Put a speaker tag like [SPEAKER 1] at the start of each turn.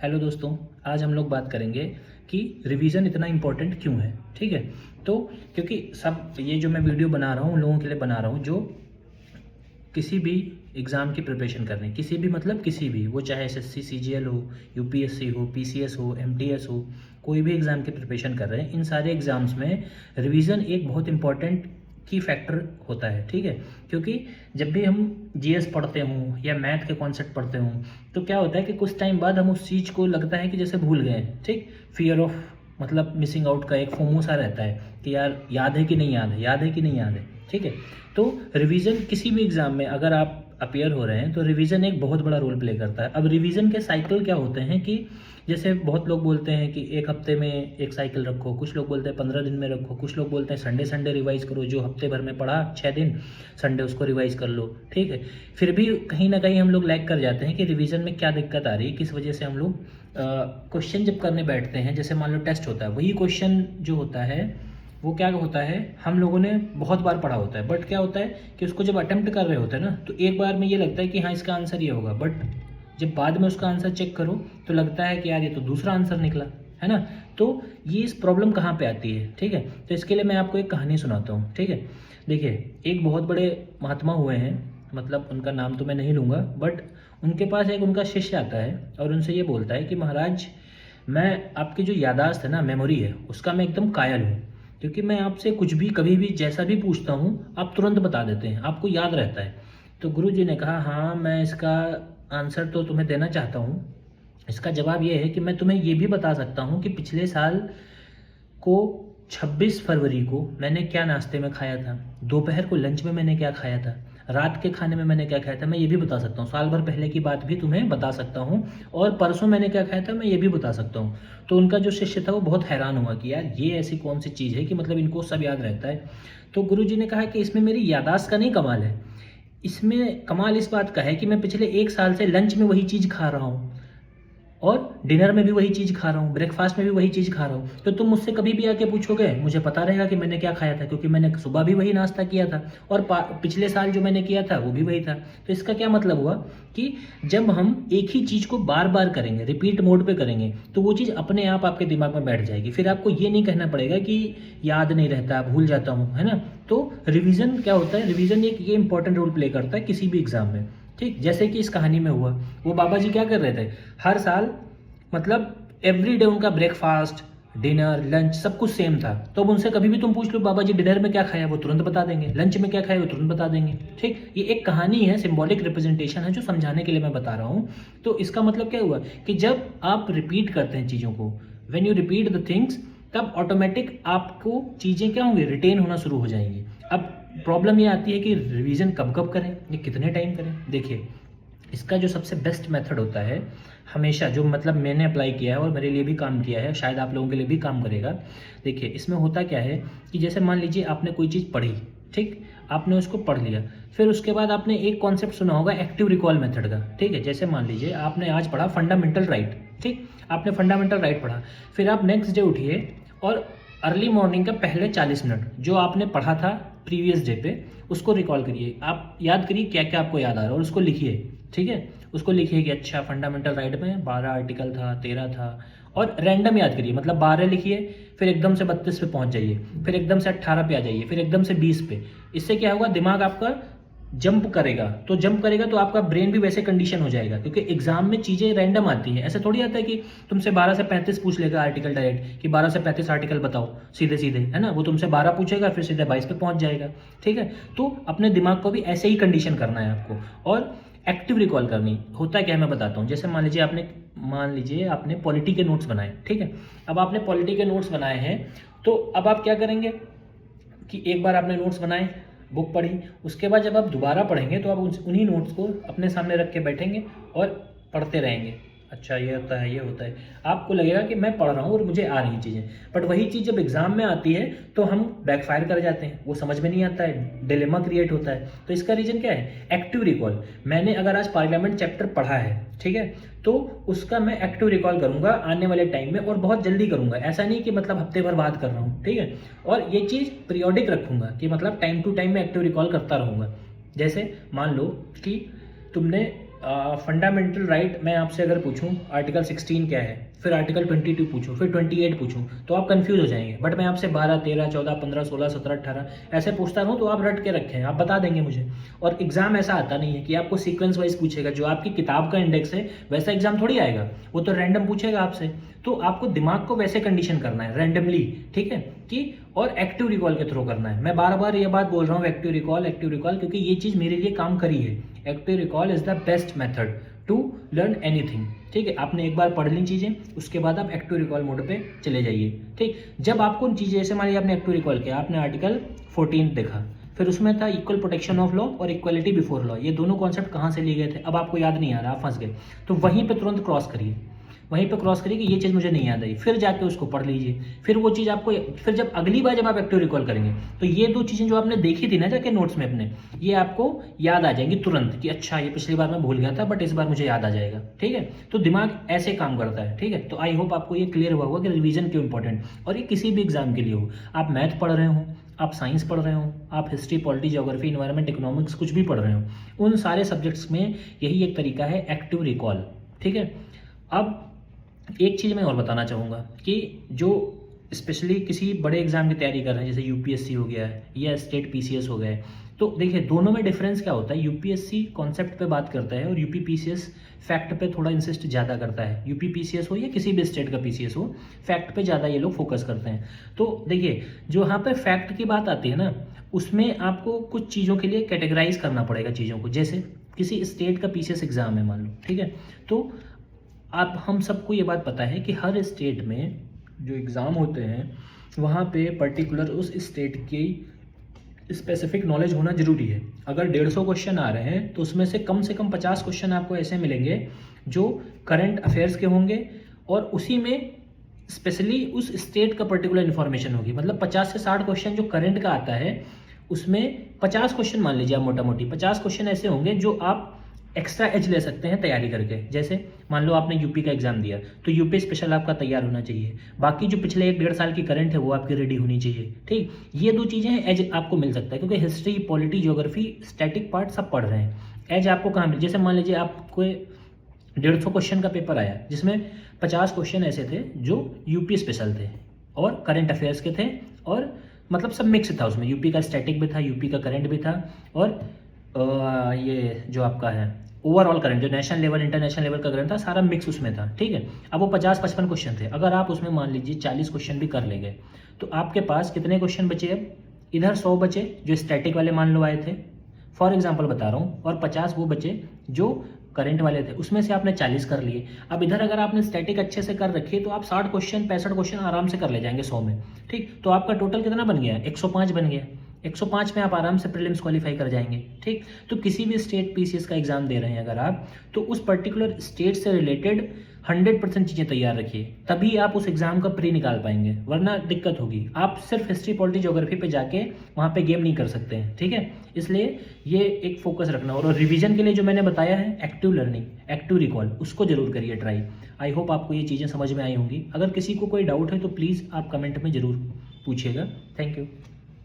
[SPEAKER 1] Hello दोस्तों, आज हम लोग बात करेंगे कि रिवीजन इतना इम्पोर्टेंट क्यों है। ठीक है, तो क्योंकि सब ये जो मैं वीडियो बना रहा हूँ उन लोगों के लिए बना रहा हूँ जो किसी भी एग्ज़ाम की प्रिपरेशन कर रहे हैं, किसी भी मतलब किसी भी, वो चाहे एसएससी सीजीएल हो, यूपीएससी हो, पीसीएस हो, एमटीएस हो, कोई भी एग्ज़ाम की प्रिपरेशन कर रहे हैं। इन सारे एग्ज़ाम्स में रिवीजन एक बहुत इंपॉर्टेंट की फैक्टर होता है। ठीक है, क्योंकि जब भी हम जीएस पढ़ते हों या मैथ के कॉन्सेप्ट पढ़ते हों तो क्या होता है कि कुछ टाइम बाद हम उस चीज़ को लगता है कि जैसे भूल गए हैं। ठीक, फियर ऑफ मतलब मिसिंग आउट का एक फोमो सा रहता है कि यार याद है कि नहीं याद है, याद है कि नहीं याद है। ठीक है, तो रिवीजन किसी भी एग्ज़ाम में अगर आप अपियर हो रहे हैं तो रिवीजन एक बहुत बड़ा रोल प्ले करता है। अब रिवीजन के साइकिल क्या होते हैं कि जैसे बहुत लोग बोलते हैं कि एक हफ्ते में एक साइकिल रखो, कुछ लोग बोलते हैं 15 दिन में रखो, कुछ लोग बोलते हैं संडे संडे रिवाइज़ करो, जो हफ्ते भर में पढ़ा 6 दिन संडे उसको रिवाइज़ कर लो। ठीक है, फिर भी कहीं ना कहीं हम लोग लैग कर जाते हैं कि रिवीजन में क्या दिक्कत आ रही है, किस वजह से हम लोग क्वेश्चन जब करने बैठते हैं, जैसे मान लो टेस्ट होता है, वही क्वेश्चन जो होता है वो क्या होता है, हम लोगों ने बहुत बार पढ़ा होता है, बट क्या होता है कि उसको जब अटेम्प्ट कर रहे होते हैं ना तो एक बार में ये लगता है कि हाँ इसका आंसर ये होगा, बट जब बाद में उसका आंसर चेक करो तो लगता है कि यार ये तो दूसरा आंसर निकला है ना। तो ये इस प्रॉब्लम कहाँ पे आती है। ठीक है, तो इसके लिए मैं आपको एक कहानी सुनाता हूँ। ठीक है, देखिए एक बहुत बड़े महात्मा हुए हैं, मतलब उनका नाम तो मैं नहीं लूँगा, बट उनके पास एक उनका शिष्य आता है और उनसे ये बोलता है कि महाराज, मैं आपकी जो यादाश्त है ना, मेमोरी है, उसका मैं एकदम कायल हूँ, क्योंकि मैं आपसे कुछ भी कभी भी जैसा भी पूछता हूँ आप तुरंत बता देते हैं, आपको याद रहता है। तो गुरु जी ने कहा, हाँ मैं इसका आंसर तो तुम्हें देना चाहता हूँ। इसका जवाब ये है कि मैं तुम्हें ये भी बता सकता हूँ कि पिछले साल को 26 फरवरी को मैंने क्या नाश्ते में खाया था, दोपहर को लंच में मैंने क्या खाया था, रात के खाने में मैंने क्या खाया था, मैं ये भी बता सकता हूँ। साल भर पहले की बात भी तुम्हें बता सकता हूँ, और परसों मैंने क्या खाया था मैं ये भी बता सकता हूँ। तो उनका जो शिष्य था वो बहुत हैरान हुआ कि यार ये ऐसी कौन सी चीज़ है कि मतलब इनको सब याद रहता है। तो गुरु जी ने कहा कि इसमें मेरी यादाश्त का नहीं कमाल है, इसमें कमाल इस बात का है कि मैं पिछले 1 साल से लंच में वही चीज़ खा रहा हूँ और डिनर में भी वही चीज़ खा रहा हूँ, ब्रेकफास्ट में भी वही चीज़ खा रहा हूँ। तो तुम मुझसे कभी भी आके पूछोगे मुझे पता रहेगा कि मैंने क्या खाया था, क्योंकि मैंने सुबह भी वही नाश्ता किया था और पिछले साल जो मैंने किया था वो भी वही था। तो इसका क्या मतलब हुआ कि जब हम एक ही चीज़ को बार बार करेंगे, रिपीट मोड पे करेंगे, तो वो चीज़ अपने आप आपके दिमाग में बैठ जाएगी। फिर आपको ये नहीं कहना पड़ेगा कि याद नहीं रहता, भूल जाता हूँ, है ना। तो रिविज़न क्या होता है, रिविज़न एक ये इंपॉर्टेंट रोल प्ले करता है किसी भी एग्जाम में। ठीक, जैसे कि इस कहानी में हुआ, वो बाबा जी क्या कर रहे थे, हर साल मतलब एवरी डे उनका ब्रेकफास्ट डिनर लंच सब कुछ सेम था। तो अब उनसे कभी भी तुम पूछ लो बाबा जी डिनर में क्या खाया, वो तुरंत बता देंगे, लंच में क्या खाया वो तुरंत बता देंगे। ठीक, ये एक कहानी है, सिंबॉलिक रिप्रेजेंटेशन है जो समझाने के लिए मैं बता रहा हूँ। तो इसका मतलब क्या हुआ कि जब आप रिपीट करते हैं चीज़ों को, when you repeat the things, तब ऑटोमेटिक आपको चीज़ें क्या होंगी, रिटेन होना शुरू हो जाएंगी। अब प्रॉब्लम ये आती है कि रिवीजन कब कब करें, ये कितने टाइम करें। देखिए इसका जो सबसे बेस्ट मेथड होता है, हमेशा जो मतलब मैंने अप्लाई किया है और मेरे लिए भी काम किया है, शायद आप लोगों के लिए भी काम करेगा। देखिए इसमें होता क्या है कि जैसे मान लीजिए आपने कोई चीज़ पढ़ी, ठीक, आपने उसको पढ़ लिया, फिर उसके बाद आपने एक कॉन्सेप्ट सुना होगा एक्टिव रिकॉल मेथड का। ठीक है, जैसे मान लीजिए आपने आज पढ़ा फंडामेंटल राइट, ठीक, आपने फंडामेंटल राइट पढ़ा, फिर आप नेक्स्ट डे उठिए और अर्ली मॉर्निंग का पहले 40 मिनट जो आपने पढ़ा था प्रीवियस डे पे उसको रिकॉल करिए, आप याद करिए क्या क्या आपको याद आ रहा है और उसको लिखिए। ठीक है, उसको लिखिए कि अच्छा फंडामेंटल राइट में 12 आर्टिकल था, 13 था, और रैंडम याद करिए, मतलब 12 लिखिए, फिर एकदम से 32 पे पहुंच जाइए, फिर एकदम से 18 पे आ जाइए, फिर एकदम से 20 पे। इससे क्या होगा, दिमाग आपका जंप करेगा, तो जंप करेगा तो आपका ब्रेन भी वैसे कंडीशन हो जाएगा, क्योंकि एग्जाम में चीज़ें रैंडम आती हैं। ऐसे थोड़ी आता है कि तुमसे 12 से 35 पूछ लेगा आर्टिकल डायरेक्ट कि 12 से 35 आर्टिकल बताओ सीधे सीधे, है ना। वो तुमसे 12 पूछेगा फिर सीधे 22 पे पहुंच जाएगा। ठीक है, तो अपने दिमाग को भी ऐसे ही कंडीशन करना है आपको, और एक्टिव रिकॉल करनी। होता क्या है मैं बताता हूँ। जैसे मान लीजिए आपने पॉलिटी के नोट्स बनाए, ठीक है, अब आपने पॉलिटी के नोट्स बनाए हैं, तो अब आप क्या करेंगे कि एक बार आपने नोट्स बनाए, बुक पढ़ी, उसके बाद जब आप दोबारा पढ़ेंगे तो आप उन्हीं नोट्स को अपने सामने रख के बैठेंगे और पढ़ते रहेंगे। अच्छा ये होता है, ये होता है, आपको लगेगा कि मैं पढ़ रहा हूँ और मुझे आ रही चीज़ें। बट वही चीज़ जब एग्जाम में आती है तो हम बैकफायर कर जाते हैं, वो समझ में नहीं आता है, डिलेमा क्रिएट होता है। तो इसका रीज़न क्या है, एक्टिव रिकॉल। मैंने अगर आज पार्लियामेंट चैप्टर पढ़ा है, ठीक है, तो उसका मैं एक्टिव रिकॉल करूंगा आने वाले टाइम में, और बहुत जल्दी करूंगा। ऐसा नहीं कि मतलब हफ्ते भर बाद कर रहा हूँ, ठीक है। और ये चीज़ पीरियोडिक रखूंगा कि मतलब टाइम टू टाइम मैं एक्टिव रिकॉल करता रहूंगा। जैसे मान लो कि तुमने फंडामेंटल राइट मैं आपसे अगर पूछूं आर्टिकल 16 क्या है, फिर आर्टिकल 22 पूछूं, फिर 28 पूछूं, तो आप कंफ्यूज हो जाएंगे। बट मैं आपसे 12, 13, 14, 15, 16, 17, 18 ऐसे पूछता रहूं तो आप रट के रखें, आप बता देंगे मुझे। और एग्जाम ऐसा आता नहीं है कि आपको सीक्वेंस वाइज पूछेगा, जो आपकी किताब का इंडेक्स है वैसा एग्जाम थोड़ी आएगा, वो तो रैंडम पूछेगा आपसे। तो आपको दिमाग को वैसे कंडीशन करना है रैंडमली, ठीक है, कि और एक्टिव रिकॉल के थ्रू करना है। मैं बार बार ये बात बोल रहा हूँ एक्टिव रिकॉल, क्योंकि ये चीज़ मेरे लिए काम करी है। Active recall is the best method to learn anything, ठीक है। आपने एक बार पढ़ ली चीज़ें, उसके बाद आप एक्टिव रिकॉल मोड पे चले जाइए, ठीक। जब आपको उन चीज़ें, जैसे मान लीजिए आपने एक्टिव रिकॉल किया, आपने आर्टिकल 14 देखा, फिर उसमें था इक्वल प्रोटेक्शन ऑफ लॉ और इक्वलिटी बिफोर लॉ, ये दोनों कॉन्सेप्ट कहाँ से लिए गए थे, अब आपको याद नहीं आ रहा, आप फंस गए, तो वहीं पे तुरंत क्रॉस करिए, वहीं पे क्रॉस करिए कि ये चीज़ मुझे नहीं याद आई, फिर जाके उसको पढ़ लीजिए, फिर वो चीज़ आपको, फिर जब अगली बार जब आप एक्टिव रिकॉल करेंगे तो ये दो चीज़ें जो आपने देखी थी ना जाके नोट्स में अपने, ये आपको याद आ जाएंगी तुरंत कि अच्छा ये पिछली बार मैं भूल गया था बट इस बार मुझे याद आ जाएगा, ठीक है। तो दिमाग ऐसे काम करता है, ठीक है। तो आई होप आपको ये क्लियर हुआ होगा कि रिवीजन क्यों इंपॉर्टेंट, और ये किसी भी एग्जाम के लिए हो, आप मैथ पढ़ रहे हो, आप साइंस पढ़ रहे हो, आप history, polity, geography, environment, economics कुछ भी पढ़ रहे हो, उन सारे सब्जेक्ट्स में यही एक तरीका है एक्टिव रिकॉल, ठीक है। अब एक चीज़ मैं और बताना चाहूँगा कि जो स्पेशली किसी बड़े एग्जाम की तैयारी कर रहे हैं, जैसे यूपीएससी हो गया है या स्टेट पीसीएस हो गया है, तो देखिए दोनों में डिफरेंस क्या होता है। यूपीएससी कॉन्सेप्ट पे बात करता है और यूपी पीसीएस फैक्ट पे थोड़ा इंसिस्ट ज़्यादा करता है। यूपी पीसीएस हो या किसी भी स्टेट का पीसीएस हो, फैक्ट पे ज़्यादा ये लोग फोकस करते हैं। तो देखिए जो यहाँ पे फैक्ट की बात आती है ना, उसमें आपको कुछ चीज़ों के लिए कैटेगराइज करना पड़ेगा चीज़ों को। जैसे किसी स्टेट का पीसीएस एग्जाम है मान लो, ठीक है, तो आप हम सबको ये बात पता है कि हर स्टेट में जो एग्ज़ाम होते हैं वहाँ पे पर्टिकुलर उस स्टेट की स्पेसिफिक नॉलेज होना ज़रूरी है। अगर 150 क्वेश्चन आ रहे हैं तो उसमें से कम 50 क्वेश्चन आपको ऐसे मिलेंगे जो करंट अफेयर्स के होंगे और उसी में स्पेशली उस स्टेट का पर्टिकुलर इन्फॉर्मेशन होगी। मतलब 50 से 60 क्वेश्चन जो करंट का आता है उसमें 50 क्वेश्चन मान लीजिए आप मोटा मोटी 50 क्वेश्चन ऐसे होंगे जो आप एक्स्ट्रा एज ले सकते हैं तैयारी करके। जैसे मान लो आपने यूपी का एग्जाम दिया तो यूपी स्पेशल आपका तैयार होना चाहिए, बाकी जो पिछले 1-1.5 साल की करंट है वो आपकी रेडी होनी चाहिए, ठीक। ये दो चीज़ें एज आपको मिल सकता है क्योंकि history, polity, geography, static part सब पढ़ रहे हैं। एज आपको कहाँ मिले, जैसे मान लीजिए आपको 150 क्वेश्चन का पेपर आया जिसमें 50 क्वेश्चन ऐसे थे जो यूपी स्पेशल थे और करंट अफेयर्स के थे, और मतलब सब मिक्स था उसमें, यूपी का स्टैटिक भी था, यूपी का करंट भी था, और ये जो आपका है ओवरऑल करंट जो नेशनल लेवल, इंटरनेशनल लेवल का करंट था, सारा मिक्स उसमें था, ठीक है। अब वो 50-55 क्वेश्चन थे, अगर आप उसमें मान लीजिए 40 क्वेश्चन भी कर लेंगे तो आपके पास कितने क्वेश्चन बचे, अब इधर 100 बचे जो स्टैटिक वाले मान लो आए थे, फॉर एग्जाम्पल बता रहा हूँ, और 50 वो बचे जो करंट वाले थे, उसमें से आपने 40 कर लिए। अब इधर अगर आपने स्टैटिक अच्छे से कर रखी है तो आप 60 क्वेश्चन 65 क्वेश्चन आराम से कर ले जाएंगे 100 में, ठीक। तो आपका टोटल कितना बन गया, 105 बन गया। 105 में आप आराम से प्रीलिम्स क्वालिफाई कर जाएंगे, ठीक। तो किसी भी स्टेट पीसीएस का एग्जाम दे रहे हैं अगर आप, तो उस पर्टिकुलर स्टेट से रिलेटेड 100% चीज़ें तैयार रखिए, तभी आप उस एग्जाम का प्री निकाल पाएंगे, वरना दिक्कत होगी। आप सिर्फ हिस्ट्री, पॉलिटी, ज्योग्राफी पे जाके वहाँ पे गेम नहीं कर सकते हैं, ठीक है। इसलिए ये एक फोकस रखना, और रिवीजन के लिए जो मैंने बताया है एक्टिव लर्निंग, एक्टिव रिकॉल, उसको जरूर करिए ट्राई। आई होप आपको ये चीज़ें समझ में आई होंगी। अगर किसी को कोई डाउट है तो प्लीज़ आप कमेंट में ज़रूर पूछिएगा। Thank you.